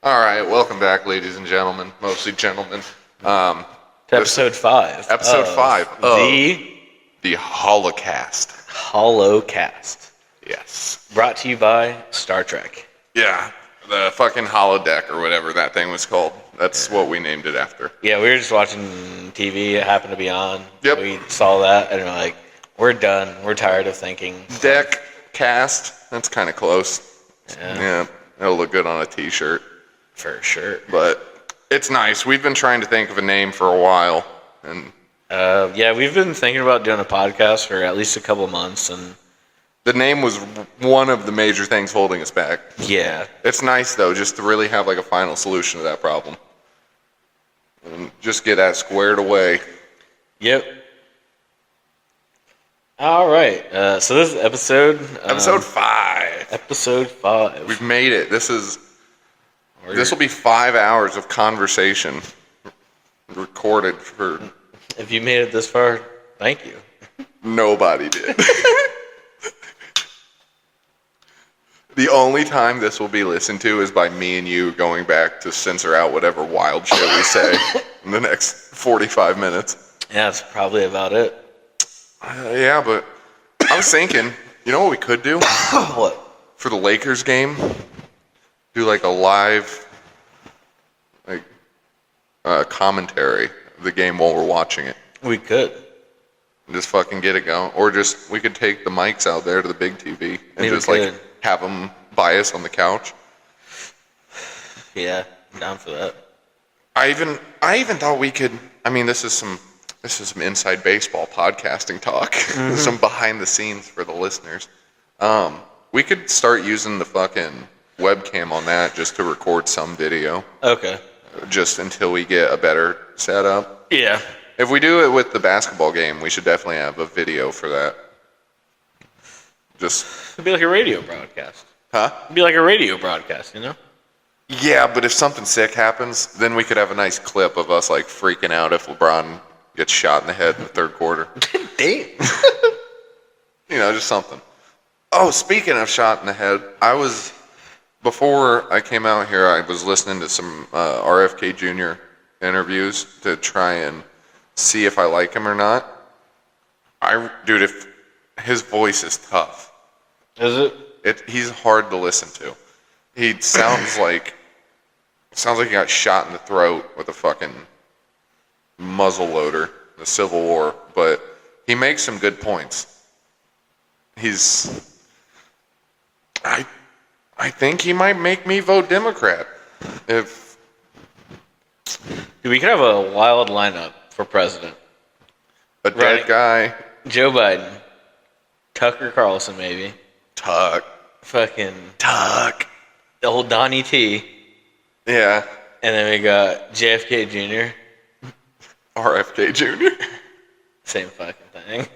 All right, welcome back, ladies and gentlemen, mostly gentlemen. To episode 5. Episode 5 of The Holocaust. Holocast. Yes. Brought to you by Star Trek. Yeah, the fucking holodeck or whatever that thing was called. That's what we named it after. Yeah, we were just watching TV. It happened to be on. Yep. We saw that and we're like, we're done. We're tired of thinking. Deck cast. That's kind of close. Yeah, it'll look good on a t-shirt. For sure. But it's nice. We've been trying to think of a name for a while. And yeah, we've been thinking about doing a podcast for at least a couple months. And the name was one of the major things holding us back. yeah. It's nice, though, just to really have like a final solution to that problem. And just get that squared away. Yep. All right. So this is episode 5. Episode 5. We've made it. This will be 5 hours of conversation recorded for... If you made it this far, thank you. Nobody did. The only time this will be listened to is by me and you going back to censor out whatever wild shit we say in the next 45 minutes. Yeah, that's probably about it. Yeah, but I was thinking, you know what we could do? What? For the Lakers game? Do like a live commentary of the game while we're watching it. We could. Just fucking get it going. Or just, we could take the mics out there to the big TV and Maybe just like have them by us on the couch. Yeah, I'm down for that. I even thought we could, I mean, this is some inside baseball podcasting talk. Mm-hmm. Some behind the scenes for the listeners. We could start using the fucking webcam on that just to record some video. Okay. Just until we get a better setup. Yeah. If we do it with the basketball game, we should definitely have a video for that. Just... It'd be like a radio broadcast. Huh? It'd be like a radio broadcast, you know? Yeah, but if something sick happens, then we could have a nice clip of us like freaking out if LeBron gets shot in the head in the third quarter. Damn. You know, just something. Oh, speaking of shot in the head, before I came out here, I was listening to some RFK Jr. interviews to try and see if I like him or not. Dude, if his voice is tough. Is it? He's hard to listen to. He sounds like he got shot in the throat with a fucking muzzle loader in the Civil War, but he makes some good points. I think he might make me vote Democrat. If Dude, we could have a wild lineup for president. a dead guy, Joe Biden. Tucker Carlson, maybe. Tuck, Old Donnie T. yeah, And then we got JFK Jr. RFK Jr. Same fucking thing.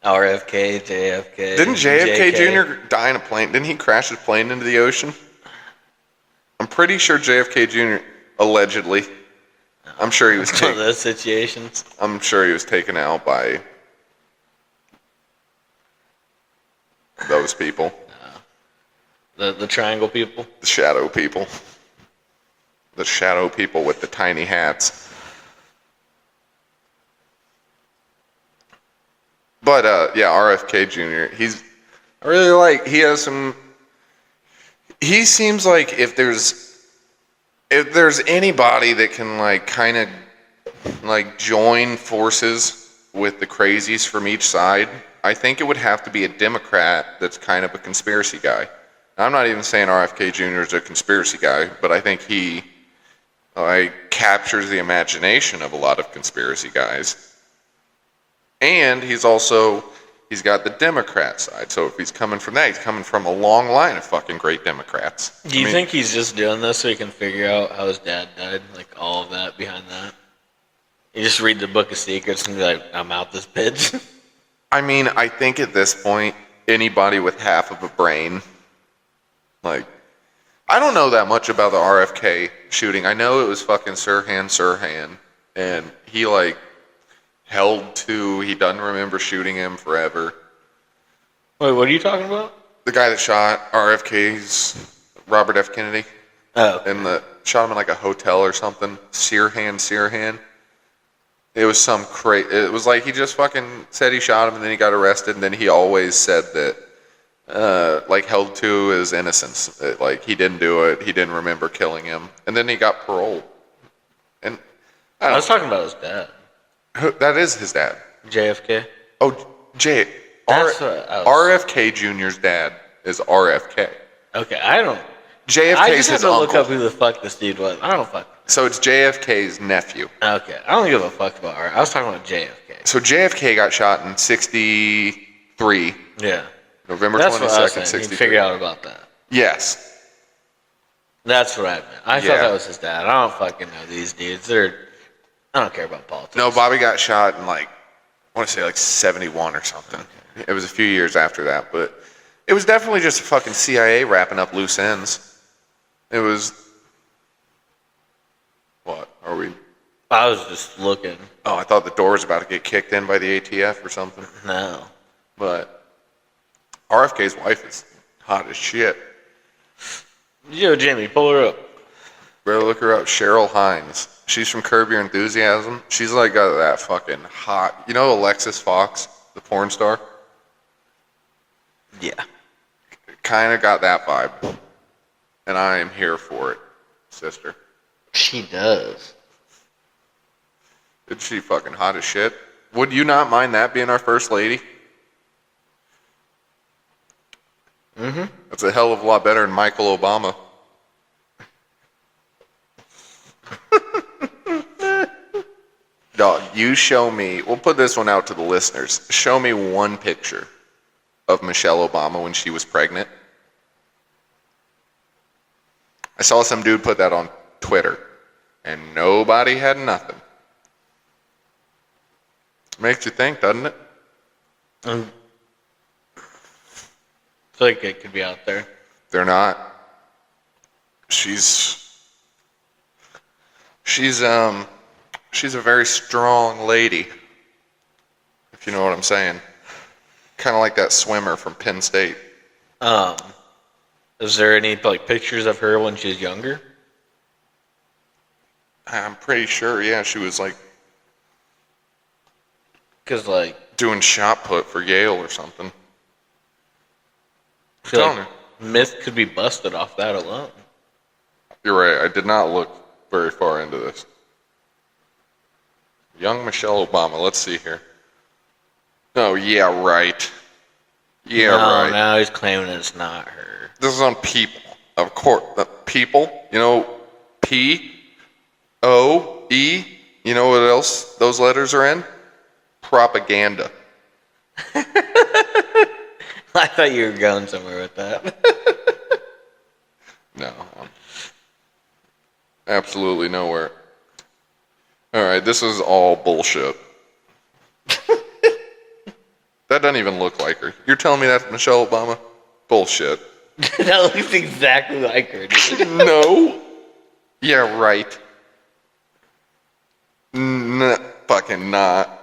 RFK, JFK. Didn't JFK JK. Jr. die in a plane? Didn't he crash his plane into the ocean? I'm pretty sure JFK Jr. allegedly. I'm sure he was One of those situations. I'm sure he was taken out by those people. The triangle people. The shadow people. The shadow people with the tiny hats. But yeah, RFK Jr. He seems like if there's anybody that can like kind of like join forces with the crazies from each side, I think it would have to be a Democrat that's kind of a conspiracy guy. Now, I'm not even saying RFK Jr. is a conspiracy guy, but I think he captures the imagination of a lot of conspiracy guys. And he's got the Democrat side. So if he's coming from that, he's coming from a long line of fucking great Democrats. Do you think he's just doing this so he can figure out how his dad died? Like all of that behind that? You just read the Book of Secrets and be like, I'm out this bitch. I mean, I think at this point, anybody with half of a brain, like, I don't know that much about the RFK shooting. I know it was fucking Sirhan, and he like he doesn't remember shooting him forever. Wait, what are you talking about? The guy that shot RFK's Robert F. Kennedy, Oh, okay. and shot him in like a hotel or something. Sirhan. It was some crazy. It was like he just fucking said he shot him, and then he got arrested, and then he always said that, like, held to his innocence. That, like, he didn't do it. He didn't remember killing him, and then he got paroled. And I was talking about his dad, that is his dad. JFK. Oh, That's what I was... RFK Jr.'s dad is RFK. Okay, I just JFK's had his to look uncle. up who the fuck this dude was. I don't fuck. So it's JFK's nephew. Okay, I don't give a fuck about R. I was talking about JFK. So JFK got shot in 63, Yeah, November that's what I was 22nd, saying. You 63. figured out about that. Yes. That's what I meant. I thought Yeah. that was his dad. I don't fucking know these dudes. I don't care about politics. No, Bobby got shot in like, I want to say like 71 or something. Okay. It was a few years after that, but it was definitely just a fucking CIA wrapping up loose ends. It was, what, are we? I was just looking. Oh, I thought the door was about to get kicked in by the ATF or something. No. But RFK's wife is hot as shit. Yo, Jamie, pull her up. Better look her up. Cheryl Hines. She's from Curb Your Enthusiasm. She's like got that fucking hot. You know Alexis Fox, the porn star? Yeah. Kind of got that vibe. And I am here for it, sister. She does. Is she fucking hot as shit? Would you not mind that being our first lady? Mm-hmm. That's a hell of a lot better than Michael Obama. Dog, you show me, we'll put this one out to the listeners. Show me one picture of Michelle Obama when she was pregnant. I saw some dude put that on Twitter, and nobody had nothing. Makes you think, doesn't it? I feel like it could be out there. They're not. She's a very strong lady, if you know what I'm saying. Kind of like that swimmer from Penn State. Is there any like pictures of her when she was younger? I'm pretty sure, yeah, she was like Because like doing shot put for Yale or something. I feel Telling like myth could be busted off that alone. You're right, I did not look very far into this. Young Michelle Obama, let's see here. Oh, yeah, right. Yeah, no, right. now he's claiming it's not her. This is on People. Of course, People, you know, P-O-E, you know what else those letters are in? Propaganda. I thought you were going somewhere with that. No. Absolutely nowhere. Alright, this is all bullshit. That doesn't even look like her. You're telling me that's Michelle Obama? Bullshit. That looks exactly like her. Dude. No. Yeah, right. Fucking not.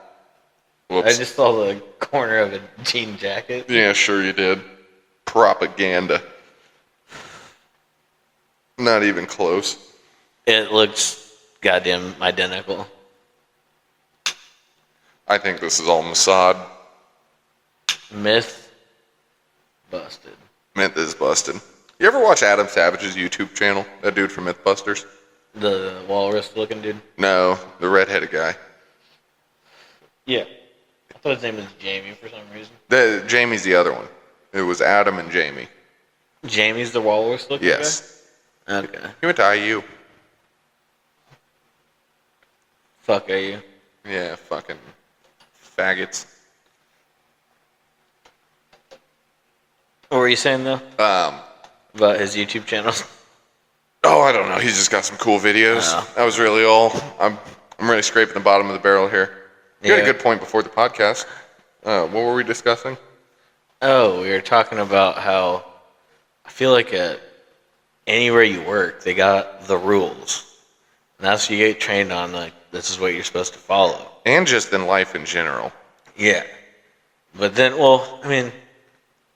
Whoops. I just saw the corner of a jean jacket. Yeah, sure you did. Propaganda. Not even close. It looks goddamn identical. I think this is all Mossad. Myth busted. Myth is busted. You ever watch Adam Savage's YouTube channel? That dude from Mythbusters? The walrus looking dude? No, the redheaded guy. Yeah. I thought his name was Jamie for some reason. Jamie's the other one. It was Adam and Jamie. Jamie's the walrus looking Yes. guy? Okay. He went to IU. Fuck are you? Yeah, fucking faggots. What were you saying though? About his YouTube channel? Oh, I don't know. He's just got some cool videos. Oh. That was really all. I'm really scraping the bottom of the barrel here. You had Yeah. a good point before the podcast. What were we discussing? Oh, we were talking about how I feel like anywhere you work, they got the rules. And that's what you get trained on, like, this is what you're supposed to follow. And just in life in general. Yeah. But then, well, I mean,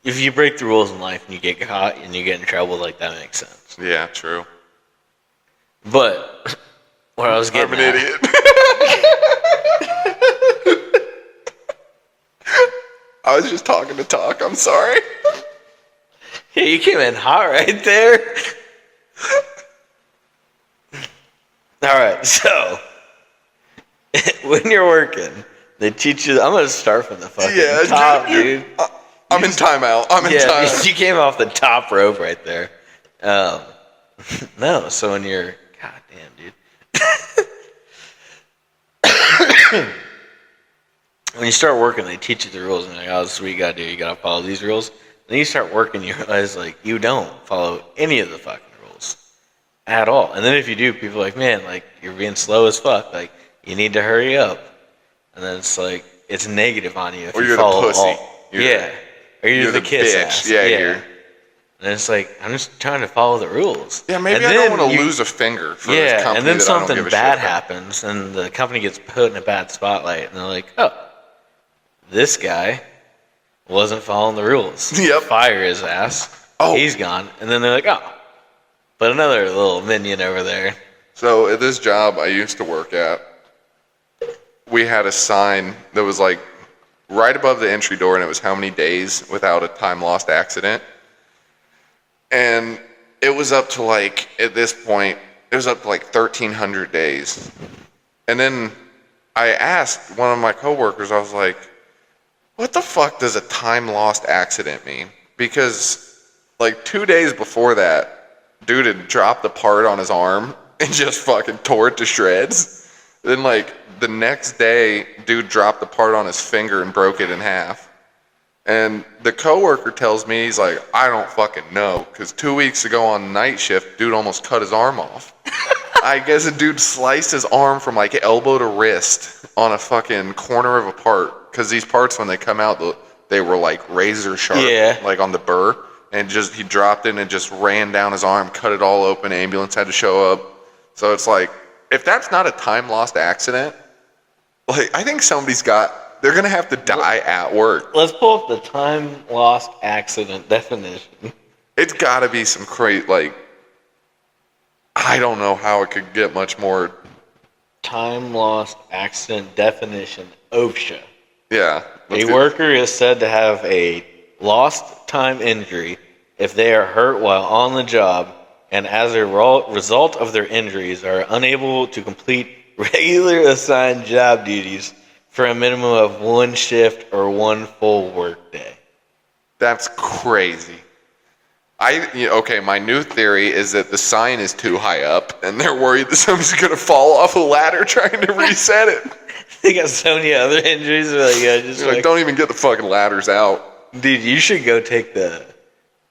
if you break the rules in life and you get caught and you get in trouble, like that makes sense. Yeah, true. But what I was getting I'm an at, idiot. I was just talking to talk. I'm sorry. Yeah, you came in hot right there. All right, so when you're working, they teach you. I'm gonna start from the fucking top, dude. I'm in timeout. I'm in timeout. You came off the top rope right there. No, so when you're, goddamn, dude. When you start working, they teach you the rules, and they're like, oh, this is what you gotta do. You gotta follow these rules. Then you start working, you realize, like, you don't follow any of the fucking rules at all. And then if you do, people are like, man, like, you're being slow as fuck. Like, you need to hurry up. And then it's like, it's negative on you if Or you you're follow the pussy. all. Yeah. Or you're the kiss bitch. ass. Yeah, yeah. you're. And it's like, I'm just trying to follow the rules. Yeah, maybe I don't want to lose a finger for this company and then that I don't something give a bad shit about. happens, and the company gets put in a bad spotlight, and they're like, oh, this guy wasn't following the rules. Yep. Fire his ass. Oh. He's gone. And then they're like, oh, but another little minion over there. So at this job I used to work at, we had a sign that was like right above the entry door, and it was how many days without a time lost accident. And it was up to like, at this point, it was up to like 1,300 days. And then I asked one of my coworkers, I was like, what the fuck does a time lost accident mean? Because like 2 days before that, dude had dropped the part on his arm and just fucking tore it to shreds. Then like the next day, dude dropped the part on his finger and broke it in half. And the coworker tells me, he's like, I don't fucking know, because 2 weeks ago on night shift, dude almost cut his arm off. I guess a dude sliced his arm from like elbow to wrist on a fucking corner of a part, because these parts when they come out, they were like razor sharp, like on the burr, and just he dropped it and it just ran down his arm, cut it all open. Ambulance had to show up. So it's like, if that's not a time lost accident, like I think they're gonna have to die at work. Let's pull up the time lost accident definition. It's gotta be some like, I don't know how it could get much more. Time lost accident definition, OSHA. Yeah. A worker is said to have a lost time injury if they are hurt while on the job and as a result of their injuries are unable to complete regular assigned job duties for a minimum of one shift or one full work day. That's crazy. Okay, my new theory is that the sign is too high up and they're worried that somebody's going to fall off a ladder trying to reset it. They got so many other injuries. Like, don't even get the fucking ladders out. Dude, you should go take the...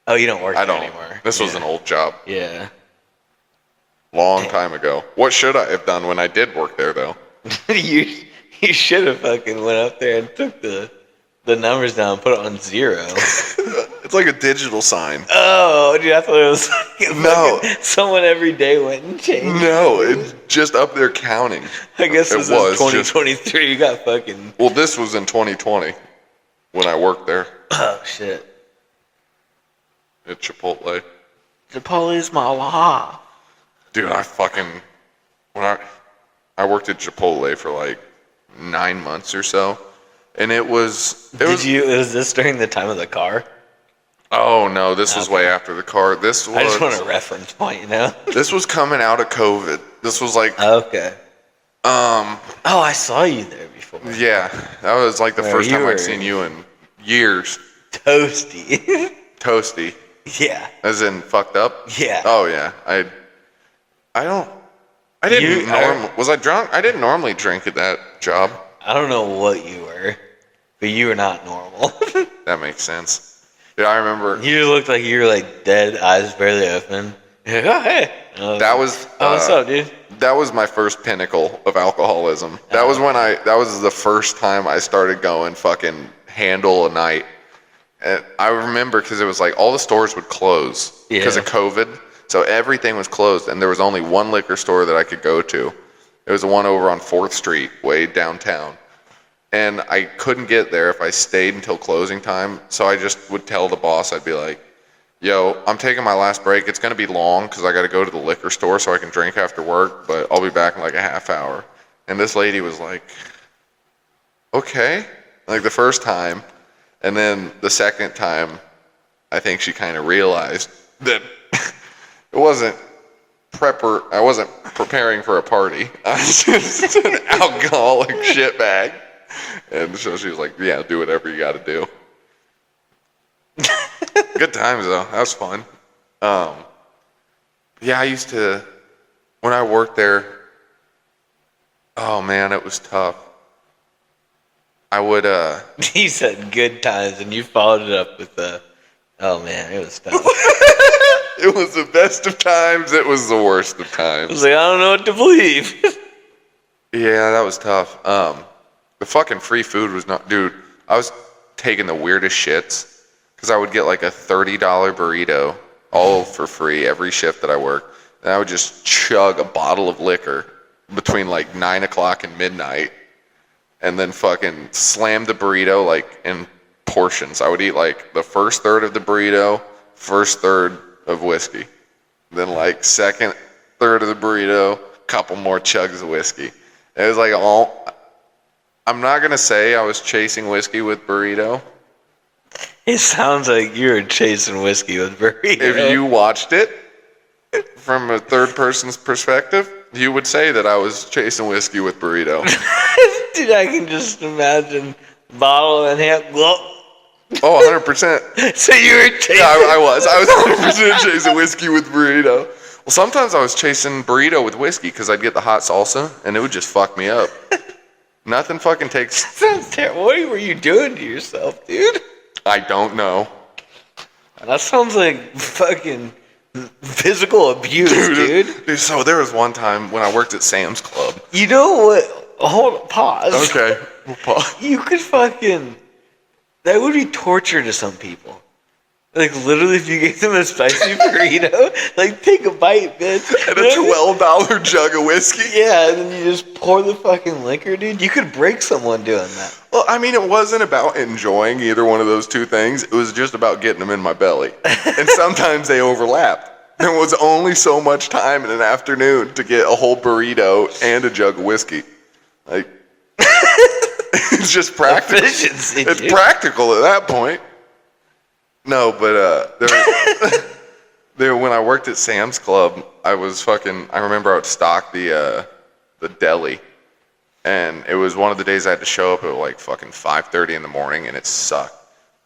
Oh, you don't work there anymore. This was an old job. Yeah. Long time ago. What should I have done when I did work there, though? You should have fucking went up there and took the numbers down and put it on 0. It's like a digital sign. Oh, dude, I thought it was like no. Someone every day went and changed. No, it's just up there counting. I guess this is 2023. You got fucking... Well, this was in 2020 when I worked there. Oh, shit. At Chipotle. Chipotle is my law. Dude, when I worked at Chipotle for like 9 months or so, and was this during the time of the car? Oh no, this was way after the car. I just want a reference point, you know. This was coming out of COVID. This was like okay. Oh, I saw you there before. Yeah, that was like the first time I'd seen you in years. Toasty. Toasty. Yeah. As in fucked up? Yeah. Oh yeah. Was I drunk? I didn't normally drink at that job. I don't know what you were, but you were not normal. That makes sense. Yeah, I remember. You looked like you were like dead, eyes barely open. You're like, oh hey. That was. What's up, dude? That was my first pinnacle of alcoholism. That was That was the first time I started going fucking handle a night. And I remember because it was like all the stores would close because of COVID. So everything was closed, and there was only one liquor store that I could go to. It was the one over on 4th Street, way downtown. and I couldn't get there if I stayed until closing time. So I just would tell the boss, I'd be like, yo, I'm taking my last break. It's going to be long because I got to go to the liquor store so I can drink after work, but I'll be back in like a half hour. And this lady was like, okay, like the first time. And then the second time, I think she kind of realized that it wasn't I wasn't preparing for a party. I was just an alcoholic shitbag. And so she was like, yeah, do whatever you got to do. Good times, though. That was fun. Yeah, I used to, when I worked there, oh, man, it was tough. I would, He said good times, and you followed it up with oh man, it was tough. it was the best of times. It was the worst of times. I was like, I don't know what to believe. Yeah, that was tough. The fucking free food was not, dude, I was taking the weirdest shits because I would get like a $30 burrito all for free every shift that I worked. And I would just chug a bottle of liquor between like 9 o'clock and midnight and then fucking slam the burrito like in portions. I would eat like the first third of the burrito, first third of whiskey. Then like second third of the burrito, couple more chugs of whiskey. It was like all, I'm not going to say I was chasing whiskey with burrito. It sounds like you were chasing whiskey with burrito. If you watched it from a third person's perspective, you would say that I was chasing whiskey with burrito. Dude, I can just imagine bottle in hand. Oh, 100%. So you were chasing. Yeah, I was 100% chasing whiskey with burrito. Well, sometimes I was chasing burrito with whiskey because I'd get the hot salsa and it would just fuck me up. Nothing fucking takes. Sounds terrible. What were you doing to yourself, dude? I don't know. That sounds like fucking physical abuse, dude. So there was one time when I worked at Sam's Club. You know what? Hold on, pause. Okay, we'll pause. You could fucking. That would be torture to some people. Like, literally, if you gave them a spicy burrito, like, take a bite, bitch. And a $12 jug of whiskey. Yeah, and then you just pour the fucking liquor, dude. You could break someone doing that. Well, I mean, it wasn't about enjoying either one of those two things. It was just about getting them in my belly. And sometimes they overlapped. There was only so much time in an afternoon to get a whole burrito and a jug of whiskey. Like, it's just practical. Efficiency, It's dude. practical at that point. No, but there when I worked at Sam's Club, I remember I would stock the deli, and it was one of the days I had to show up at like fucking 5:30 in the morning, and it sucked.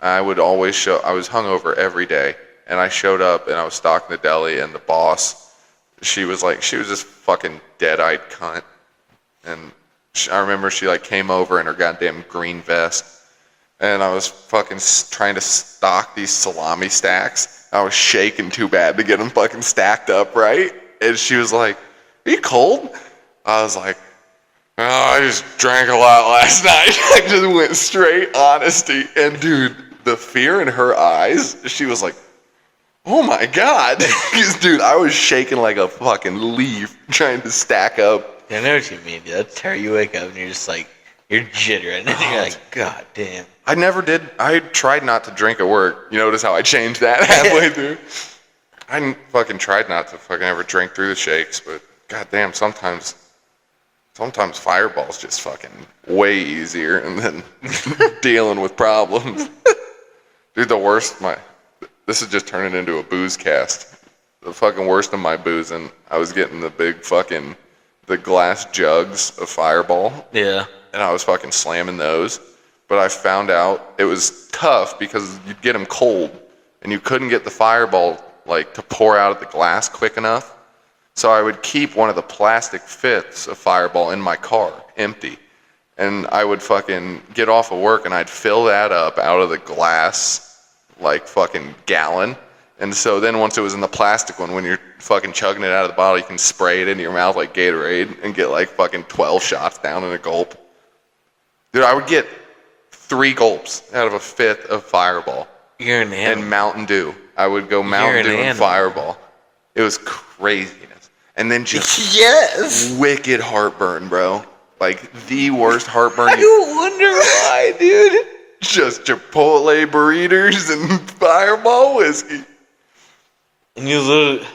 I would always I was hungover every day, and I showed up and I was stocking the deli, and the boss, she was this fucking dead-eyed cunt, and I remember she like came over in her goddamn green vest. And I was fucking trying to stock these salami stacks. I was shaking too bad to get them fucking stacked up right. And she was like, are you cold? I was like, oh, I just drank a lot last night. I just went straight honesty. And dude, the fear in her eyes, she was like, oh my God. Because dude, I was shaking like a fucking leaf trying to stack up. I know what you mean, dude. That's how you wake up and you're just like, you're jittering. And you're like, God damn. I never did. I tried not to drink at work. You notice how I changed that halfway through? I fucking tried not to fucking ever drink through the shakes, but goddamn, sometimes Fireball's just fucking way easier and then dealing with problems. Dude, the worst, this is just turning into a booze cast. The fucking worst of my boozing, I was getting the glass jugs of Fireball. Yeah. And I was fucking slamming those. But I found out it was tough because you'd get them cold and you couldn't get the Fireball like to pour out of the glass quick enough. So I would keep one of the plastic fifths of Fireball in my car, empty. And I would fucking get off of work and I'd fill that up out of the glass like fucking gallon. And so then once it was in the plastic one, when you're fucking chugging it out of the bottle, you can spray it into your mouth like Gatorade and get like fucking 12 shots down in a gulp. Dude, I would get 3 gulps out of a fifth of Fireball. You're an animal. And Mountain Dew. I would go Mountain Dew and Fireball. It was craziness. And then just yes, wicked heartburn, bro. Like the worst heartburn. I wonder why, dude. Just Chipotle burritos and Fireball whiskey. And you literally...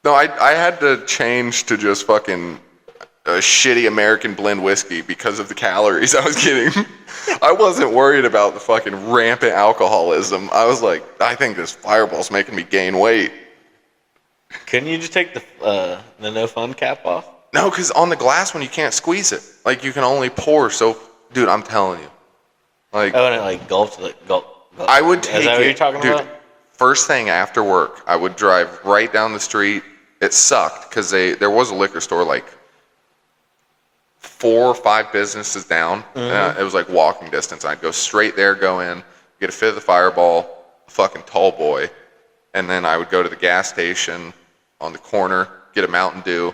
No, I had to change to just fucking a shitty American blend whiskey because of the calories I was getting. I wasn't worried about the fucking rampant alcoholism. I was like, I think this Fireball's making me gain weight. Couldn't you just take the no fun cap off? No, because on the glass one you can't squeeze it. Like you can only pour. So, dude, I'm telling you, like, Oh, and it like gulps, gulp. I would take Is that it, what you're talking dude. about? First thing after work, I would drive right down the street. It sucked because there was a liquor store like 4 or 5 businesses down. It was like walking distance. I'd go straight there, go in, get a fifth of the Fireball, a fucking tall boy, and then I would go to the gas station on the corner, get a Mountain Dew,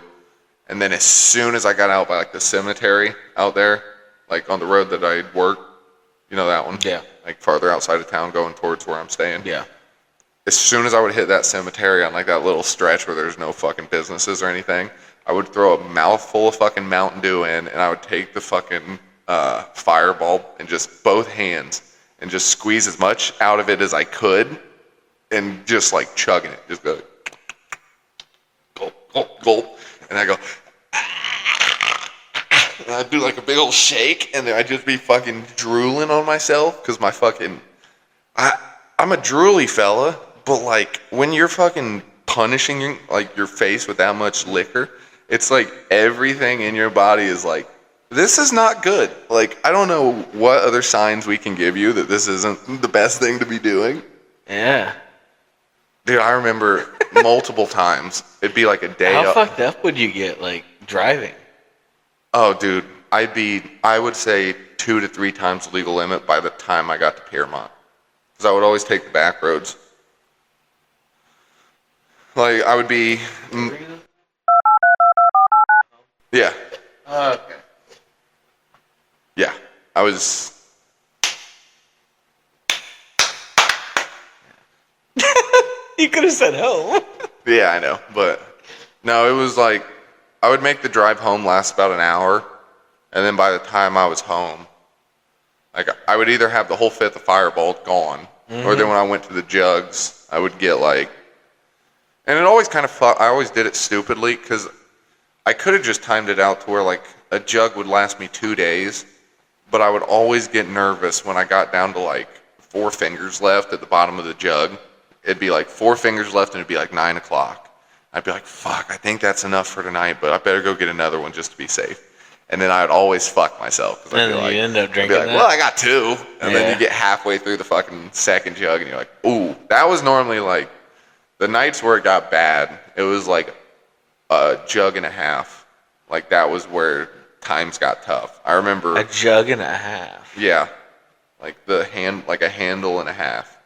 and then as soon as I got out by like the cemetery out there, like on the road that I'd work, you know that one? Yeah. Like farther outside of town going towards where I'm staying. Yeah. As soon as I would hit that cemetery on like that little stretch where there's no fucking businesses or anything, I would throw a mouthful of fucking Mountain Dew in, and I would take the fucking Fireball in just both hands and just squeeze as much out of it as I could and just like chugging it. Just go gulp, gulp, gulp. And I go, and I'd do like a big old shake, and then I'd just be fucking drooling on myself because my fucking, I'm a drooly fella, but like when you're fucking punishing like your face with that much liquor, it's like everything in your body is like, this is not good. Like, I don't know what other signs we can give you that this isn't the best thing to be doing. Yeah. Dude, I remember multiple times. It'd be like a day How up. fucked up would you get, like, driving? Oh, dude, I would say 2 to 3 times the legal limit by the time I got to Piermont. Because I would always take the back roads. Like, I would be... Yeah. Oh, okay. Yeah. I was... You could have said home. Yeah, I know. But, no, it was like... I would make the drive home last about an hour. And then by the time I was home... Like, I would either have the whole fifth of Fireball gone, or then when I went to the jugs, I would get like, and it always kind of, I always did it stupidly, because I could have just timed it out to where like a jug would last me 2 days, but I would always get nervous when I got down to like 4 fingers left at the bottom of the jug. It'd be like 4 fingers left, and it'd be like 9 o'clock. I'd be like, fuck, I think that's enough for tonight, but I better go get another one just to be safe. And then I would always fuck myself. Cause And I'd be like, you end up drinking I'd be like, that? well, I got 2. And then Yeah. you get halfway through the fucking second jug, and you're like, ooh. That was normally like, the nights where it got bad, it was like a jug and a half. Like, that was where times got tough. I remember. A jug and a half. Yeah. Like a handle and a half.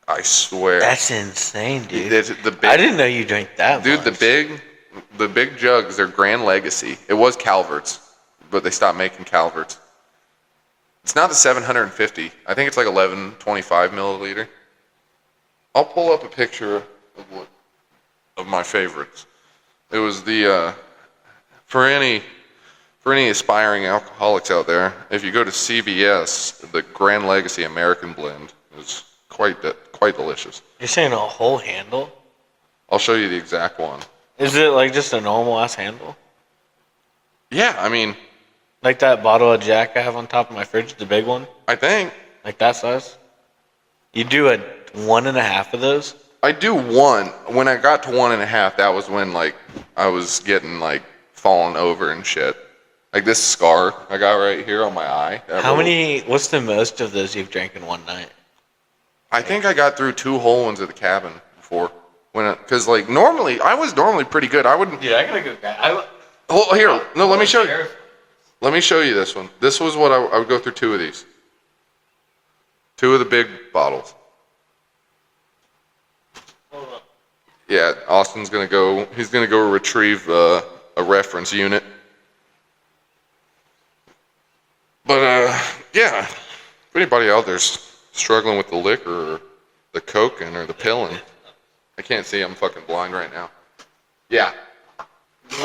I swear. That's insane, dude. The big, I didn't know you drank that dude, much. the big jugs, they're Grand Legacy. It was Calvert's, but they stopped making Calvert's. It's not the 750. I think it's like 1125 milliliter. I'll pull up a picture of my favorites. It was the for any aspiring alcoholics out there, if you go to CVS, the Grand Legacy American Blend is quite delicious. You're saying a whole handle? I'll show you the exact one. Is it like just a normal ass handle? Yeah, I mean, Like that bottle of Jack I have on top of my fridge, the big one? I think Like that size? You do a 1.5 of those? I do one. When I got to 1.5, that was when like I was getting like falling over and shit. Like this scar I got right here on my eye. What's the most of those you've drank in one night? I think I got through 2 whole ones at the cabin before. Because like normally, I was normally pretty good. I wouldn't. Dude, I gotta go back. Oh, here. No, let me show you. Let me show you this one. This was what I would go through 2 of these. 2 of the big bottles. Hold on. Yeah, Austin's gonna go. He's gonna go retrieve a reference unit. But yeah, if anybody out there's struggling with the liquor or the coking or the pilling, I can't see. I'm fucking blind right now. Yeah.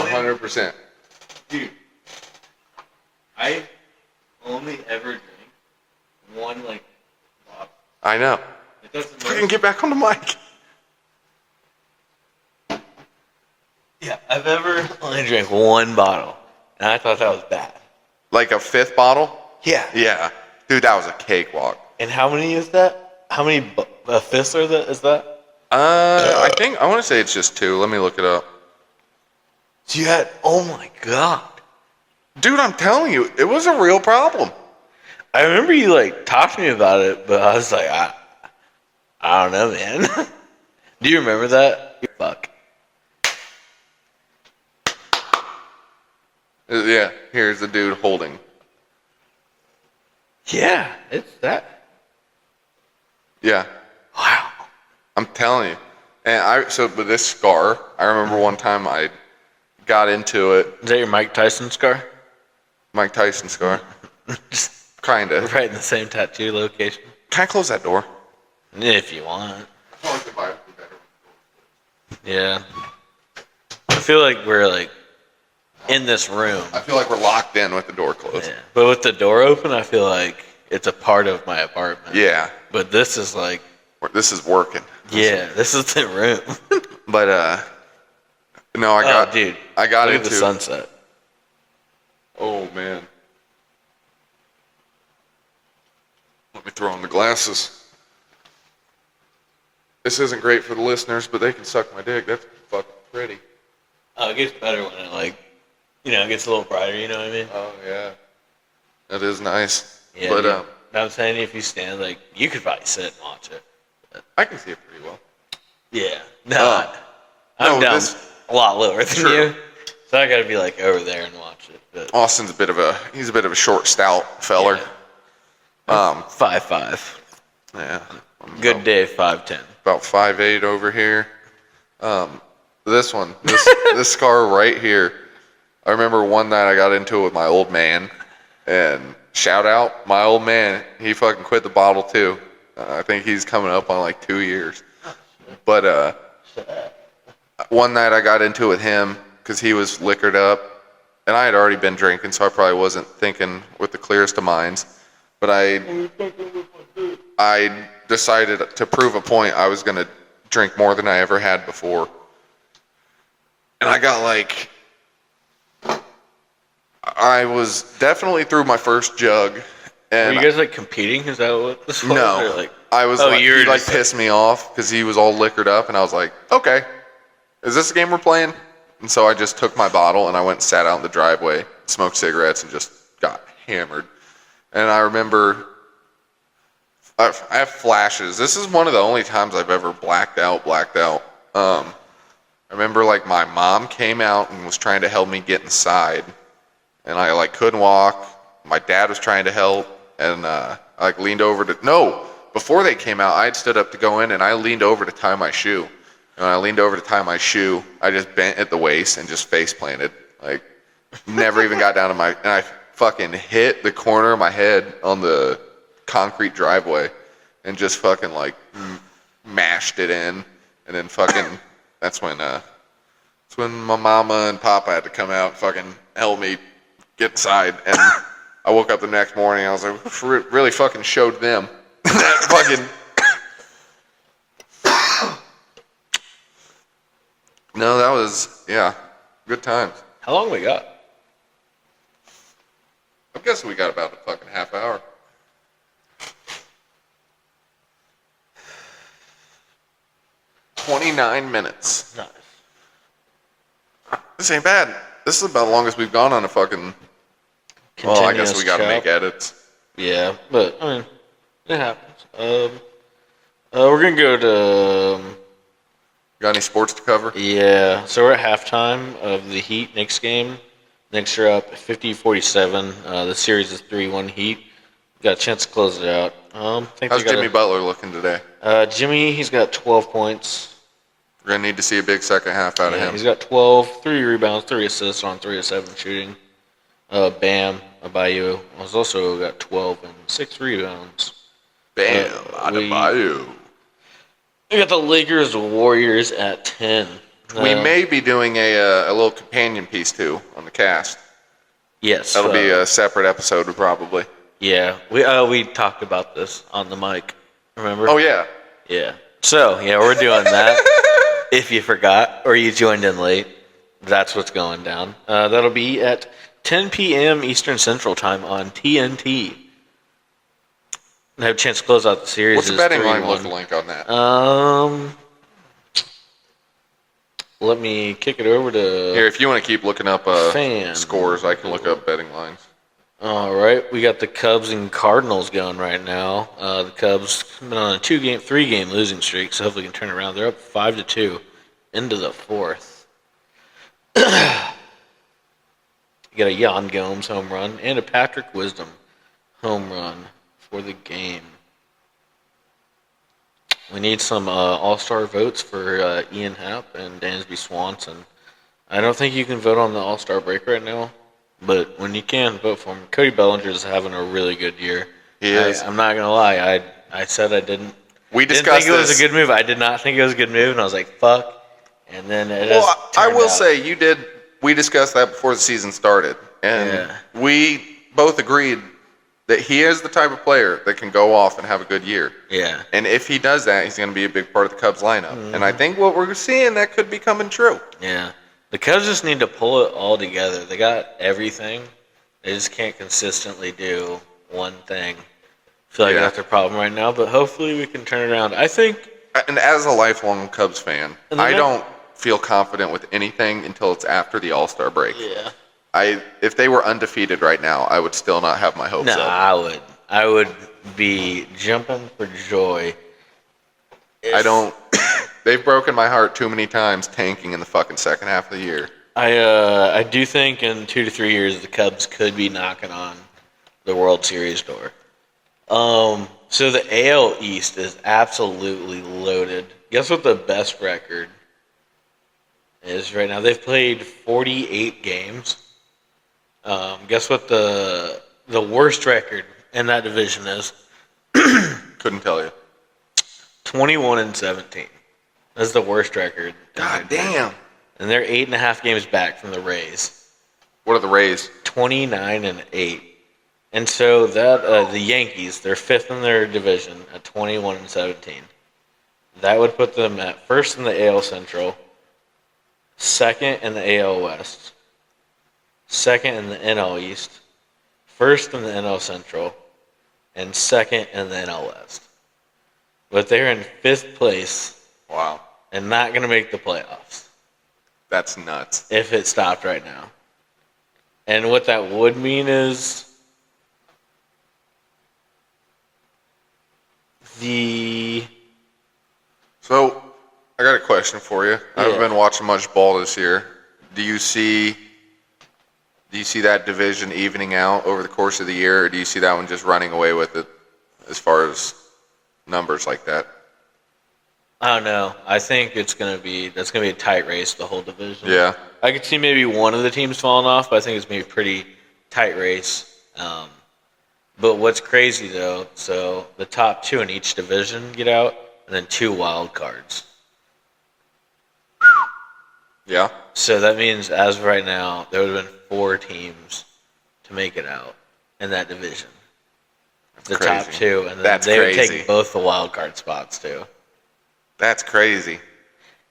100%. Dude, I only ever drink one like bottle. I know. It doesn't Fucking get back on the mic. Yeah, I've ever only drank one bottle, and I thought that was bad. Like a fifth bottle? Yeah. Yeah. Dude, that was a cakewalk. And how many is that? How many fifths are that? Is that? I want to say it's just 2. Let me look it up. So you had? Oh my god! Dude, I'm telling you, it was a real problem. I remember you like talked to me about it, but I was like, I don't know, man. Do you remember that? Fuck. Yeah, here's the dude holding. Yeah, it's that. Yeah, Wow. I'm telling you. And with this scar, I remember one time I got into it. Is that your Mike Tyson scar? Mike Tyson scar. Just Kinda. right in the same tattoo location. Can I close that door? If you want. I feel like the Bible would be better. Yeah. I feel like we're like in this room. I feel like we're locked in with the door closed. Yeah. But with the door open, I feel like it's a part of my apartment. Yeah. But this is like, This is working. yeah, this is the room. But no, I got dude. I got Look into at the sunset. Oh man. Let me throw on the glasses. This isn't great for the listeners, but they can suck my dick. That's fucking pretty. Oh, it gets better when it like, it gets a little brighter. You know what I mean? Oh yeah. That is nice. Yeah. But Dude, I'm saying if you stand like, you could probably sit and watch it. I can see it pretty well. Yeah. No. I'm no, down this- a lot lower than True. you, so I got to be like over there and watch it. But Austin's he's a bit of a short, stout feller. yeah. 5'5". Yeah. Good day, 5'10". About 5'8" over here. This this scar right here. I remember one night I got into it with my old man, and shout out my old man. He fucking quit the bottle too. I think he's coming up on like 2 years. But one night I got into it with him because he was liquored up, and I had already been drinking, so I probably wasn't thinking with the clearest of minds. But I decided to prove a point. I was gonna drink more than I ever had before, and I got like, I was definitely through my first jug. And Were you guys like competing? Is that what this was? no, Or, like, I was Oh, like, you were he like just- pissed me off because he was all liquored up, and I was like, okay, is this a game we're playing? And so I just took my bottle and I went and sat out in the driveway, smoked cigarettes, and just got hammered. And I remember, I have flashes. This is one of the only times I've ever blacked out. I remember like my mom came out and was trying to help me get inside, and I like couldn't walk. My dad was trying to help, and I like leaned over to, no, before they came out, I had stood up to go in, and I leaned over to tie my shoe. And when I leaned over to tie my shoe, I just bent at the waist and just face planted. Like, never even got down to and I fucking hit the corner of my head on the concrete driveway and just fucking like mashed it in. And then fucking, that's when my mama and papa had to come out and fucking help me get inside. And I woke up the next morning, I was like, really fucking showed them. That fucking... No, that was, yeah, good times. How long we got? I'm guessing we got about a fucking half hour. $29 minutes. Nice. This ain't bad. This is about the longest we've gone on a fucking... Well, I guess we gotta Continuous make edits. Yeah, but I mean, it happens. We're gonna go to Got any sports to cover? yeah. So we're at halftime of the Heat Knicks game. Knicks are up 50-47. The series is 3-1 Heat. Got a chance to close it out. Think How's they got Jimmy Butler looking today? Jimmy, he's got 12 points. We're gonna need to see a big second half out of him. He's got 12, 3 rebounds, 3 assists on 3 of 7 shooting. Bam Abayu has also got 12 and 6 rebounds. Bam, we- Adebayo. We got the Lakers Warriors at 10. We may be doing a little companion piece too on the cast. Yes. That'll be a separate episode probably. Yeah. We talked about this on the mic. Remember? Oh yeah. Yeah. So yeah, we're doing that. If you forgot or you joined in late, that's what's going down. That'll be at 10 p.m. Eastern Central Time on TNT. And have a chance to close out the series. What's the betting line 3-1. link on that? Let me kick it over to Here, if you want to keep looking up Fan. scores, I can look up betting lines. All right, we got the Cubs and Cardinals going right now. The Cubs have been on a 3-game losing streak, so hopefully we can turn it around. They're up 5-2 into the fourth. You got a Jan Gomes home run and a Patrick Wisdom home run for the game. We need some all-star votes for Ian Happ and Dansby Swanson. I don't think you can vote on the all-star break right now, but when you can, vote for him. Cody Bellinger is having a really good year. He is. I'm not gonna lie. I said I didn't. We Didn't discussed think it was this. a good move. I did not think it was a good move, and I was like, "Fuck!" And then it Well, just I turned will out. say you did. We discussed that before the season started, and we both agreed that he is the type of player that can go off and have a good year. Yeah. And if he does that, he's going to be a big part of the Cubs lineup. And I think what we're seeing, that could be coming true. Yeah. The Cubs just need to pull it all together. They got everything. They just can't consistently do one thing. I feel like Yeah. that's their problem right now, but hopefully we can turn it around. I think And as a lifelong Cubs fan, And the I next- don't feel confident with anything until it's after the All-Star break. yeah. If they were undefeated right now, I would still not have my hopes No, up. I would be jumping for joy. I don't. They've broken my heart too many times tanking in the fucking second half of the year. I do think in 2 to 3 years the Cubs could be knocking on the World Series door. So the AL East is absolutely loaded. Guess what the best record is right now? They've played 48 games. Guess what the worst record in that division is? Couldn't tell you. 21-17. That's the worst record. God damn. And they're 8.5 games back from the Rays. What are the Rays? 29-8. And so that the Yankees, they're fifth in their division at 21-17. That would put them at first in the AL Central, second in the AL West, second in the NL East, first in the NL Central, and second in the NL West. But they're in fifth place Wow. and not going to make the playoffs That's nuts. if it stopped right now. And what that would mean is So, I got a question for you. I haven't Yeah. been watching much ball this year. Do you see that division evening out over the course of the year, or do you see that one just running away with it as far as numbers like that? I don't know. I think that's gonna be a tight race, the whole division. Yeah. I could see maybe one of the teams falling off, but I think it's maybe a pretty tight race. But what's crazy though, so the top two in each division get out, and then 2 wild cards. Yeah. So that means as of right now, there would have been 4 teams to make it out in that division. The top crazy. 2, and then That's they would crazy. take both the wild card spots too. That's crazy.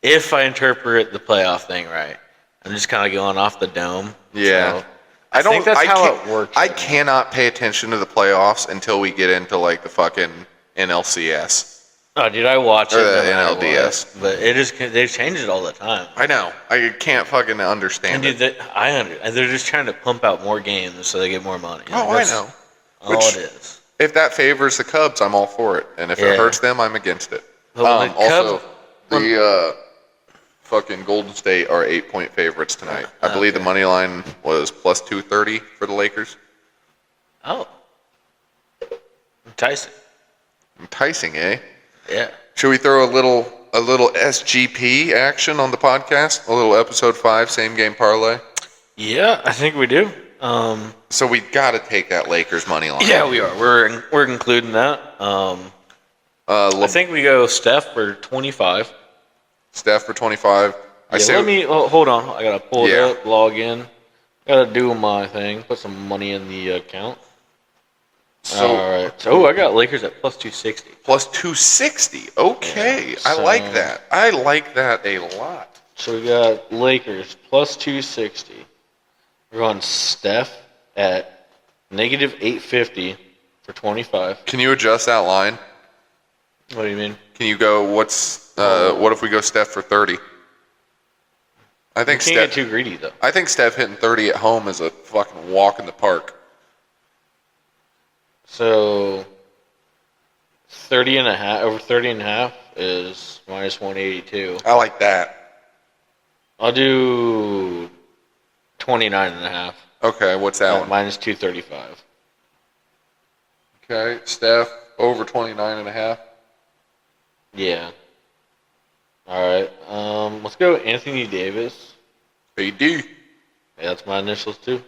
If I interpret the playoff thing right, I'm just kind of going off the dome. Yeah. So I think that's how it works. I right now. cannot pay attention to the playoffs until we get into like the fucking NLCS. Oh, dude, I watch it. Or the no matter NLDS. what, but it is they change it all the time. I know. I can't fucking And understand dude, it. and they're just trying to pump out more games so they get more money. Oh, I know. All Which- it is. If that favors the Cubs, I'm all for it. And if Yeah. it hurts them, I'm against it. Well, the Also, Cubs- the fucking Golden State are 8-point favorites tonight. I believe the money line was plus 230 for the Lakers. Oh, enticing. Enticing, eh? Yeah. Should we throw a little SGP action on the podcast? A little episode 5 same game parlay. Yeah, I think we do. So we got to take that Lakers money line. Yeah, we are. We're including that. I think we go Steph for 25. Steph for 25. I Yeah, say, hold on. I gotta pull it Yeah. up, log in. Gotta do my thing. Put some money in the account. so All right. So, I got Lakers at plus 260. plus 260. Yeah. Okay, I like So, that. I like that a lot. we got Lakers plus 260. We're going Steph at negative 850 for 25. Can you adjust that line? What do you mean? Can you go? Oh. What if we go Steph for 30? I You think can't get Steph. too greedy though. I think Steph hitting 30 at home is a fucking walk in the park. So 30 and a half over 30 and a half is minus 182. I like that. I'll do 29 and a half Okay, what's that at one? minus 235. Okay, Steph over 29 and a half. Yeah. All right. Let's go Anthony Davis. AD. Yeah, that's my initials too.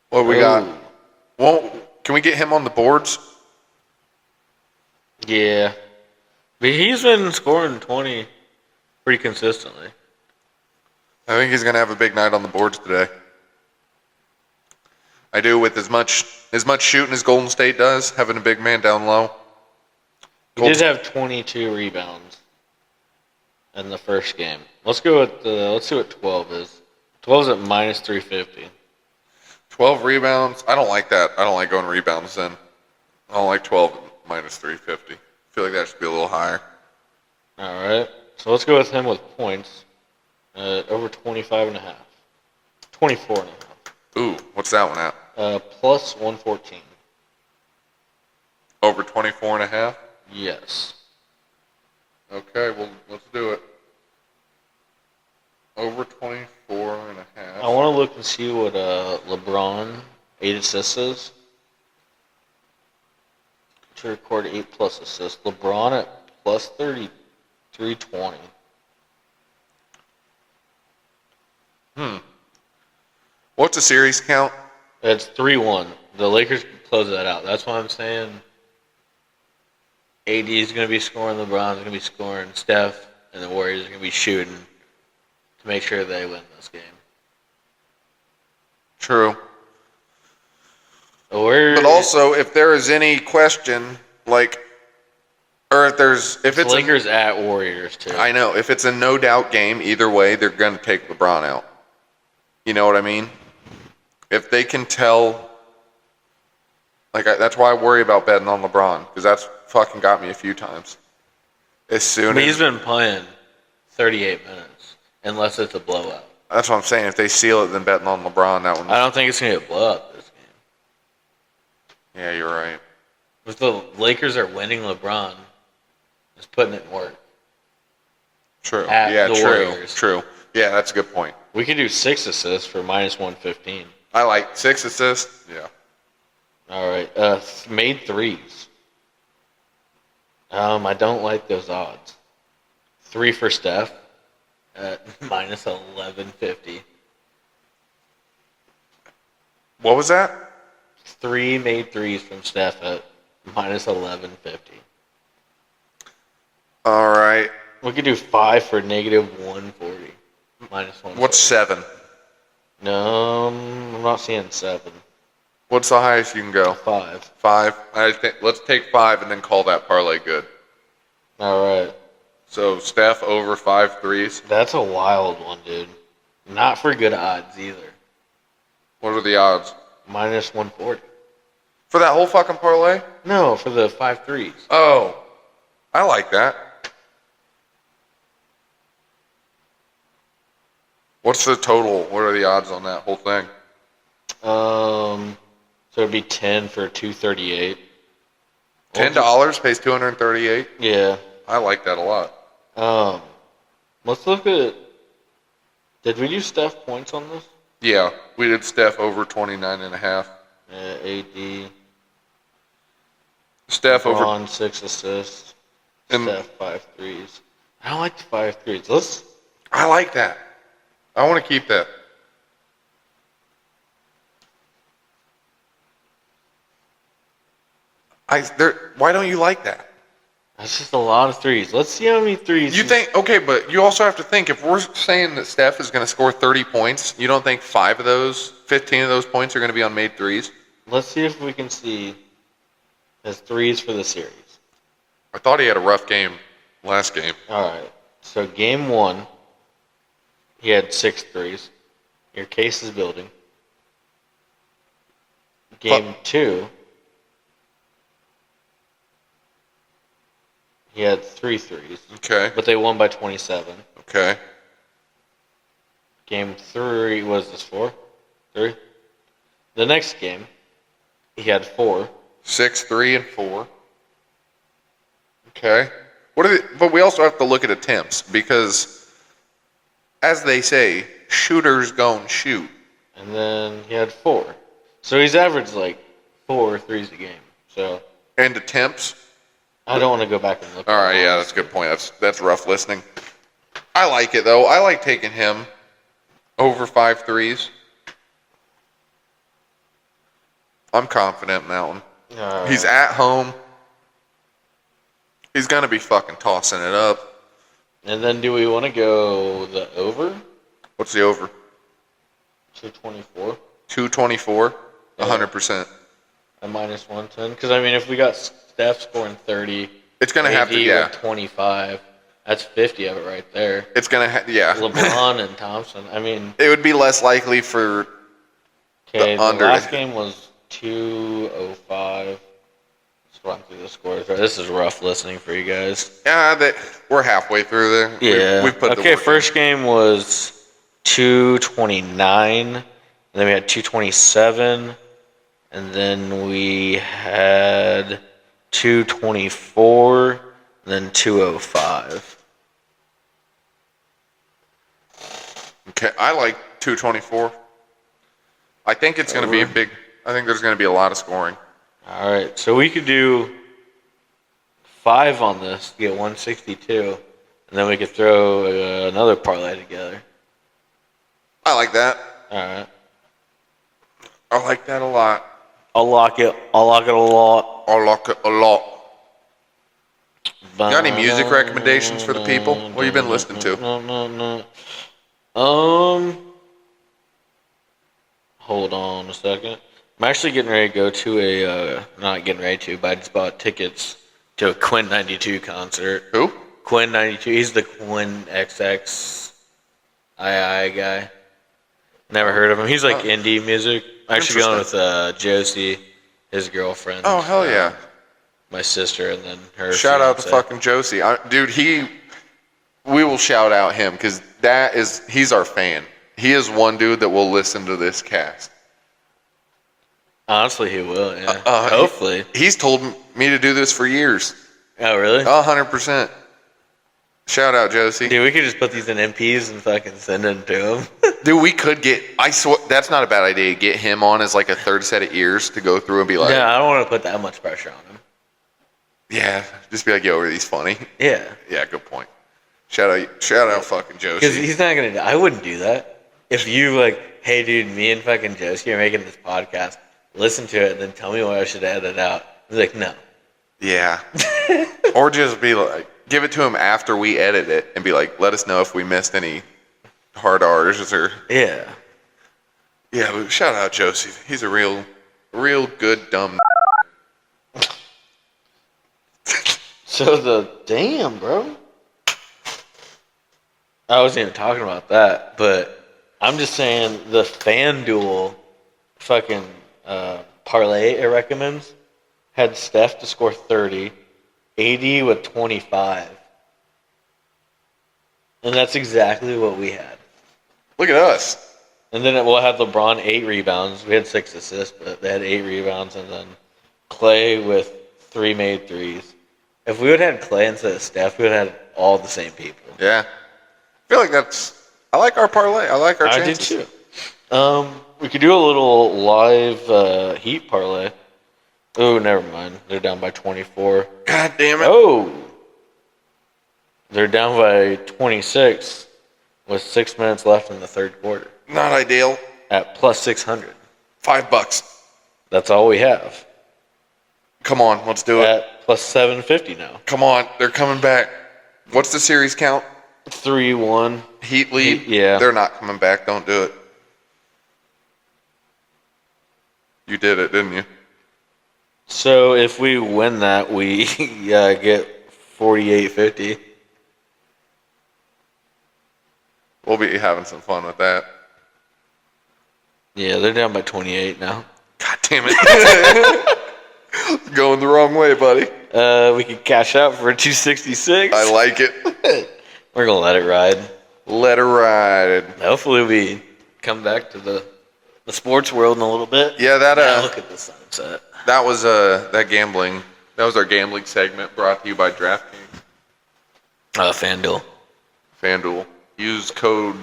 What we got? Oh, Well, can we get him on the boards? yeah. But he's been scoring 20 pretty consistently. I think he's going to have a big night on the boards today. I do, with as much shooting as Golden State does, having a big man down low. He did have 22 rebounds in the first game. Let's go with let's see what 12 is. 12 is at minus 350. 12 rebounds. I don't like that. I don't like going rebounds then. I don't like 12 at minus 350. I feel like that should be a little higher. All right. So let's go with him with points. Over 25 and a half. 24 and a half. Ooh, what's that one at? Plus 114. Over 24 and a half? Yes. Okay, well, let's do it. Over 24 and a half. I want to look and see what LeBron 8 assists is. To record 8 plus assists. LeBron at plus 3320. What's a series count? It's 3-1. The Lakers can close that out. That's why I'm saying AD is going to be scoring, LeBron's going to be scoring, Steph, and the Warriors are going to be shooting to make sure they win this game. True. But also, if there is any question, or if it's Lakers at Warriors too. I know, if it's a no doubt game, either way, they're going to take LeBron out. You know what I mean? If they can tell, that's why I worry about betting on LeBron, because that's fucking got me a few times. But he's been playing 38 minutes, unless it's a blowout. That's what I'm saying. If they seal it, then betting on LeBron, that one. I don't think it's going to be a blowout this game. Yeah, you're right. If the Lakers are winning, LeBron is putting it in work. True. At the Warriors. True. Yeah, that's a good point. We could do 6 assists for minus 115. I like 6 assists. Yeah. All right. Made threes. I don't like those odds. 3 for Steph at minus 1150. What was that? 3 made threes from Steph at minus 1150. All right. We could do 5 for negative 140. Minus 140. What's 7? No, I'm not seeing 7. What's the highest you can go? 5. 5. I think let's take 5 and then call that parlay good. All right. So Steph over 5 threes. That's a wild one, dude. Not for good odds either. What are the odds Minus 140. for that whole fucking parlay? No, for the 5 threes. Oh, I like that. What's the total? What are the odds on that whole thing? So it'd be 10 for 238. $10 pays 238. Yeah. I like that a lot. Let's look at. Did we do Steph points on this? Yeah, we did Steph over 29 and a half. AD. Steph over. LeBron 6 assists. And- Steph 5 threes. I don't like the 5 threes. I like that. I want to keep that. Why don't you like that? That's just a lot of threes. Let's see how many threes. You think, okay, but you also have to think, if we're saying that Steph is going to score 30 points, you don't think 15 of those points are going to be on made threes? Let's see if we can see his threes for the series. I thought he had a rough game last game. All right. So game 1, he had 6 threes. Your case is building. Game 2, he had 3 threes. Okay. But they won by 27. Okay. Game 3, what is this, 4? 3? The next game, he had 4. 6, 3, and 4. Okay. But we also have to look at attempts because, as they say, shooters gon' shoot. And then he had 4. So he's averaged like 4 threes a game. So And attempts. I don't want to go back and look. All right, yeah, that's a good point. That's rough listening. I like it though. I like taking him over 5 threes. I'm confident in that one. He's at home. He's gonna be fucking tossing it up. And then do we want to go the over? What's the over? 224. 224. Yeah. 100%. A minus 110. Because I mean, if we got Steph scoring 30, It's gonna have to, yeah. with 25. That's 50 of it right there. It's gonna, yeah. LeBron and Thompson. I mean, It would be less likely for okay. the under. Last game was 205. Let's run through the scores. This is rough listening for you guys. Yeah, we're halfway through there. Yeah. We've put the okay, work first game was 229, and then we had 227, and then we had 224, and then 205. Okay, I like 224. I think it's going to be I think there's going to be a lot of scoring. All right, so we could do 5 on this to get 162, and then we could throw another parlay together. I like that. All right. I like that a lot. I'll lock it a lot. I like it a lot. Got any music recommendations for the people? What have you been listening to? Hold on a second. I'm actually getting ready to go to not getting ready to, but I just bought tickets to a Quinn 92 concert. Who? Quinn 92. He's the Quinn XX II guy. Never heard of him. He's like indie music. I'm actually going with Josie, his girlfriend. Oh, hell yeah. My sister, and then her. Shout out to fucking Josie. Dude, we will shout out him because he's our fan. He is one dude that will listen to this cast. Honestly, he will, yeah. Hopefully. He's told me to do this for years. Oh, really? 100%. Shout out, Josie. Dude, we could just put these in MPs and fucking send them to him. Dude, we could I swear, that's not a bad idea. Get him on as like a third set of ears to go through and be like. Yeah, I don't want to put that much pressure on him. Yeah, just be like, yo, are these funny? Yeah. Yeah, good point. Shout out fucking Josie. Because he's not going to, I wouldn't do that. If you like, hey dude, me and fucking Josie are making this podcast, listen to it and then tell me what I should edit out. He's like, no. Yeah. Or just be like, give it to him after we edit it and be like, let us know if we missed any hard R's or. Yeah. Yeah, but shout out Josie. He's a real good dumb. So damn, bro. I wasn't even talking about that, but I'm just saying the FanDuel fucking parlay it recommends had Steph to score 30, AD with 25. And that's exactly what we had. Look at us. And then we'll have LeBron 8 rebounds. We had 6 assists, but they had 8 rebounds, and then Clay with 3 made threes. If we would have had Clay instead of Steph, we would have had all the same people. Yeah. I feel like I like our parlay. I like our chances. I do too. We could do a little live Heat parlay. Oh, never mind. They're down by 24. God damn it. Oh! They're down by 26 with 6 minutes left in the third quarter. Not ideal. At plus 600. $5. That's all we have. Come on, let's do it. At plus 750 now. Come on, they're coming back. What's the series count? 3-1. Heat lead? Yeah. They're not coming back. Don't do it. You did it, didn't you? So if we win that, we get 48.50. We'll be having some fun with that. Yeah, they're down by 28 now. God damn it. Going the wrong way, buddy. We could cash out for 266. I like it. We're gonna let it ride. Let her ride. Hopefully we come back to the sports world in a little bit. Yeah, Look at the sunset. that was that gambling. That was our gambling segment brought to you by DraftKings. FanDuel. FanDuel. Use code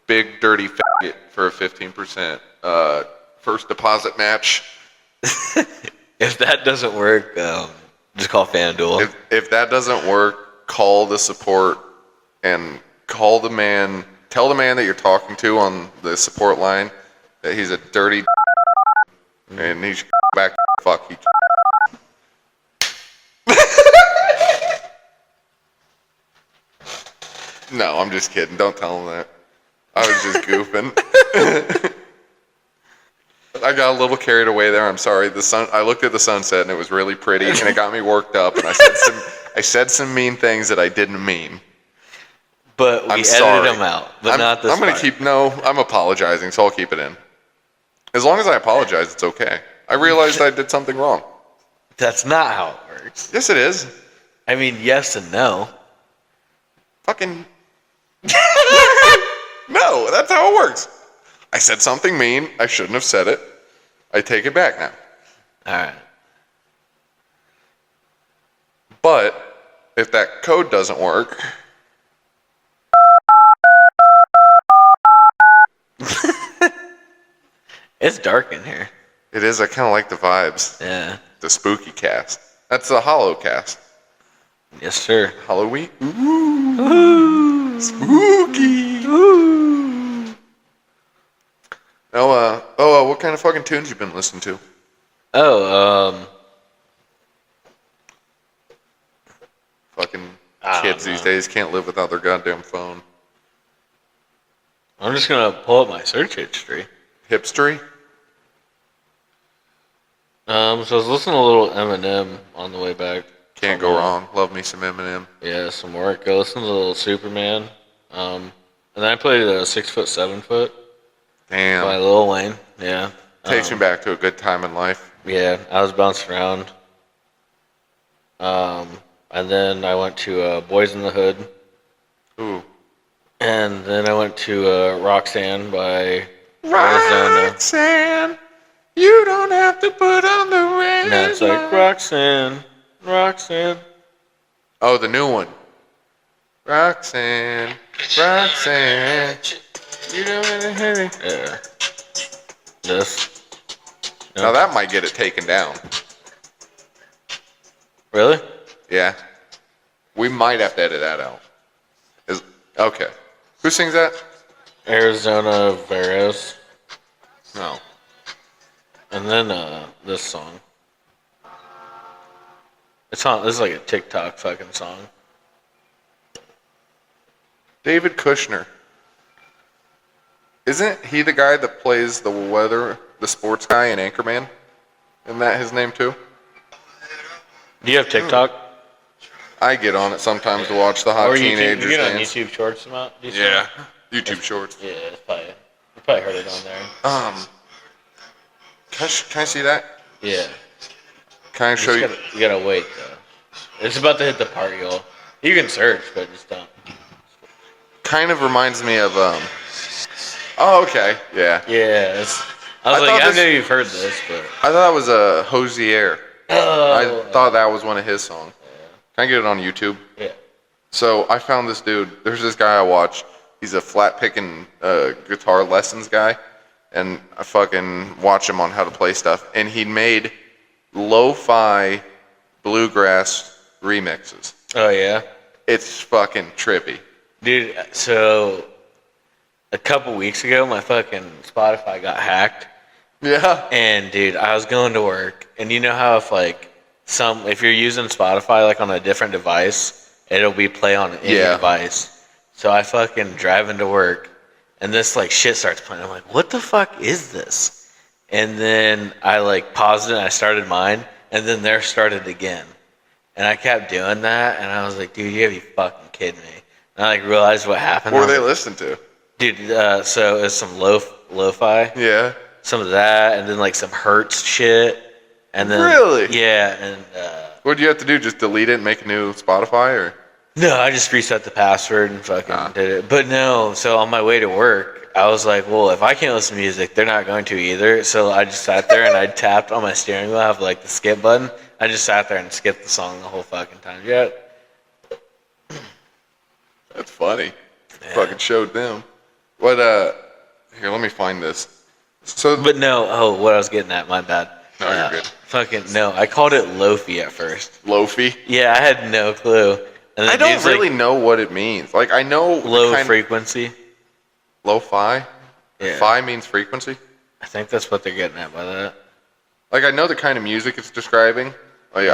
Big Dirty Faggot for a 15% first deposit match. If that doesn't work, just call FanDuel. If that doesn't work, call the support and call the man. Tell the man that you're talking to on the support line that he's a dirty and he should back fuck you. No, I'm just kidding. Don't tell him that. I was just goofing. I got a little carried away there. I'm sorry. I looked at the sunset and it was really pretty and it got me worked up and I said some mean things that I didn't mean. But we edited them out. But not this I'm going to I'm apologizing, so I'll keep it in. As long as I apologize, it's okay. I realized I did something wrong. That's not how it works. Yes, it is. I mean, yes and no. Fucking. No, that's how it works. I said something mean. I shouldn't have said it. I take it back now. All right. But if that code doesn't work. It's dark in here. It is. I kind of like the vibes. Yeah. The spooky cast. That's the hollow cast. Yes, sir. Halloween. Ooh. Spooky. Ooh. Oh, what kind of fucking tunes you been listening to? Fucking kids these days can't live without their goddamn phone. I'm just gonna pull up my search history. Hipstery? So I was listening to a little Eminem on the way back. Can't go wrong. Love me some Eminem. Yeah, some work. I listened to a little Superman. And then I played a 6 foot, 7 foot Damn. by Lil Wayne. Yeah. Takes me back to a good time in life. Yeah, I was bouncing around. And then I went to Boys in the Hood. Ooh. And then I went to Roxanne by Arizona. Roxanne, you don't have to put on the red. And that's like Roxanne. Oh, the new one. Roxanne, you don't have to hurry. Yeah. This. Now that might get it taken down. Really? Yeah. We might have to edit that out. Okay. Who sings that? Arizona Veros. No. And then this song. This is like a TikTok fucking song. David Kushner. Isn't he the guy that plays the sports guy in Anchorman? Isn't that his name too? Do you have TikTok? I get on it sometimes to watch the hot Or teenagers you get on dance. YouTube Shorts about? Yeah, YouTube Shorts. Yeah, you probably heard it on there. Can I see that? Yeah. Can I show you? You gotta wait though. It's about to hit the part, y'all. You can search, but just don't. Kind of reminds me of Oh, okay. Yeah. Yeah. I know you've heard this, but I thought it was a Hosier. oh, I thought that was one of his songs. Can I get it on YouTube? yeah. So I found this dude. There's this guy I watched. He's a flat picking guitar lessons guy, and I fucking watch him on how to play stuff. And he made lo-fi bluegrass remixes. Oh yeah. It's fucking trippy. Dude, so a couple weeks ago, my fucking Spotify got hacked. Yeah. And, dude, I was going to work. And you know how if, like, if you're using Spotify like on a different device, it'll be play on any device. So I fucking drive into work, and this like shit starts playing. I'm like, what the fuck is this? And then I like paused it and I started mine, and then theirs started again. And I kept doing that, and I was like, dude, you gotta be fucking kidding me. And I like realized what happened. What were they listening to? Dude, so it's some lo-fi. Yeah. Some of that, and then like some Hertz shit. And then Really? Yeah, and What did you have to do? Just delete it and make a new Spotify, or? no, I just reset the password and fucking did it. But no, so on my way to work, I was like, well, if I can't listen to music, they're not going to either. So I just sat there and I tapped on my steering wheel. I have like the skip button. I just sat there and skipped the song the whole fucking time. Yeah. That's funny. Yeah. Fucking showed them. What? Here, let me find this. So, But no, what I was getting at, my bad. No, you're good. Fucking no, I called it Lofi at first. Lofi. Yeah, I had no clue. And I don't really know what it means. Like, I know low frequency. Lo-fi. Yeah. Fi means frequency. I think that's what they're getting at by that. Like, I know the kind of music it's describing. Like,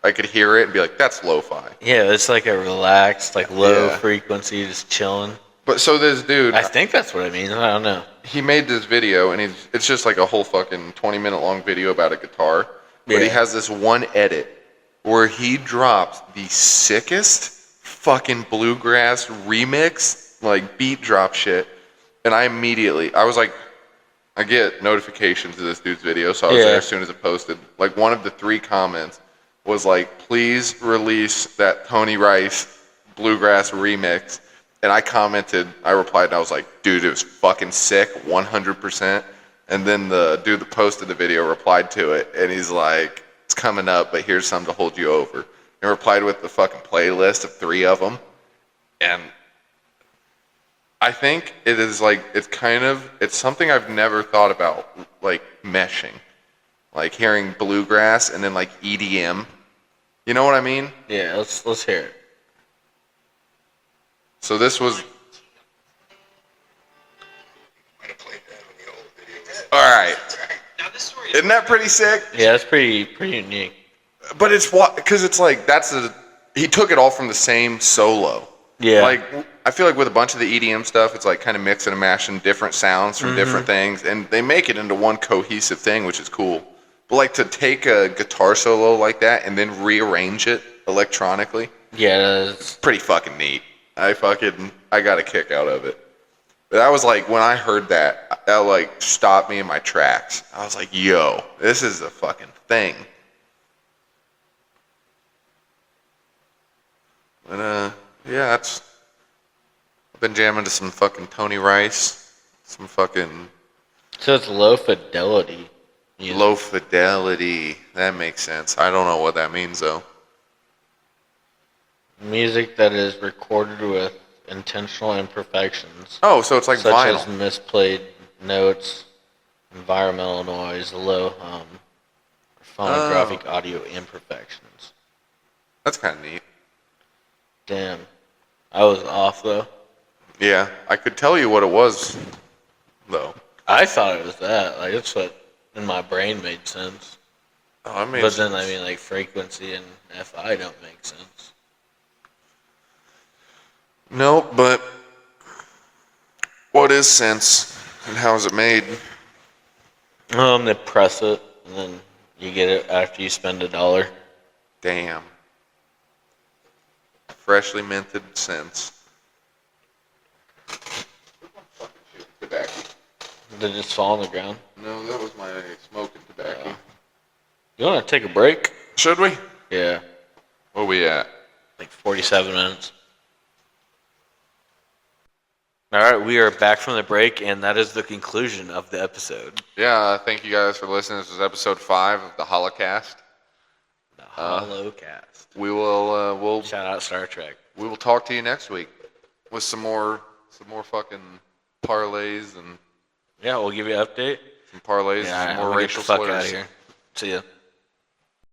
I could hear it and be like, that's lo-fi. Yeah, it's like a relaxed, like low frequency, just chilling. But so this dude, I think that's what it means. I don't know. he made this video, and it's just like a whole fucking 20-minute long video about a guitar. But he has this one edit where he drops the sickest fucking bluegrass remix, like beat drop shit. And I was like, I get notifications of this dude's video, so I was there as soon as it posted. Like, one of the 3 comments was like, please release that Tony Rice bluegrass remix. And I replied, and I was like, dude, it was fucking sick, 100%. And then the dude that posted the video replied to it, and he's like, it's coming up, but here's something to hold you over. And replied with the fucking playlist of 3 of them. And I think it is like, it's something I've never thought about, like meshing. Like hearing bluegrass and then like EDM. You know what I mean? Yeah, let's hear it. So this was... Alright. Isn't that pretty sick? Yeah, that's pretty unique. But it's because it's like, he took it all from the same solo. Yeah. Like, I feel like with a bunch of the EDM stuff, it's like kind of mixing and mashing different sounds from different things, and they make it into one cohesive thing, which is cool. But like to take a guitar solo like that and then rearrange it electronically, it's pretty fucking neat. I got a kick out of it. But I was like, when I heard that like stopped me in my tracks. I was like, yo, this is a fucking thing. But yeah, I've been jamming to some fucking Tony Rice, some fucking... So it's low fidelity music. Low fidelity. That makes sense. I don't know what that means, though. Music that is recorded with intentional imperfections. Oh, so it's like such vinyl. As misplayed notes, environmental noise, low hum, phonographic audio imperfections. That's kind of neat. Damn. I was off, though. Yeah, I could tell you what it was, though. I thought it was that. Like, that's what in my brain made sense. Oh, I mean, But then, I mean, like, frequency and FI don't make sense. No, but what is sense and how is it made? They press it, and then you get it after you spend $1. Damn. Freshly minted sense. Tobacco. Did it just fall on the ground? No, that was my smoking tobacco. You want to take a break? Should we? Yeah. Where we at? Like 47 minutes. All right, we are back from the break, and that is the conclusion of the episode. Yeah, thank you guys for listening. This is episode 5 of the Holocast. The Holocast. We will we'll Shout out Star Trek. we will talk to you next week with some more fucking parlays and Yeah, we'll give you an update. some parlays, Yeah, some I'm more gonna get racial the fuck slurs. out of here. See ya.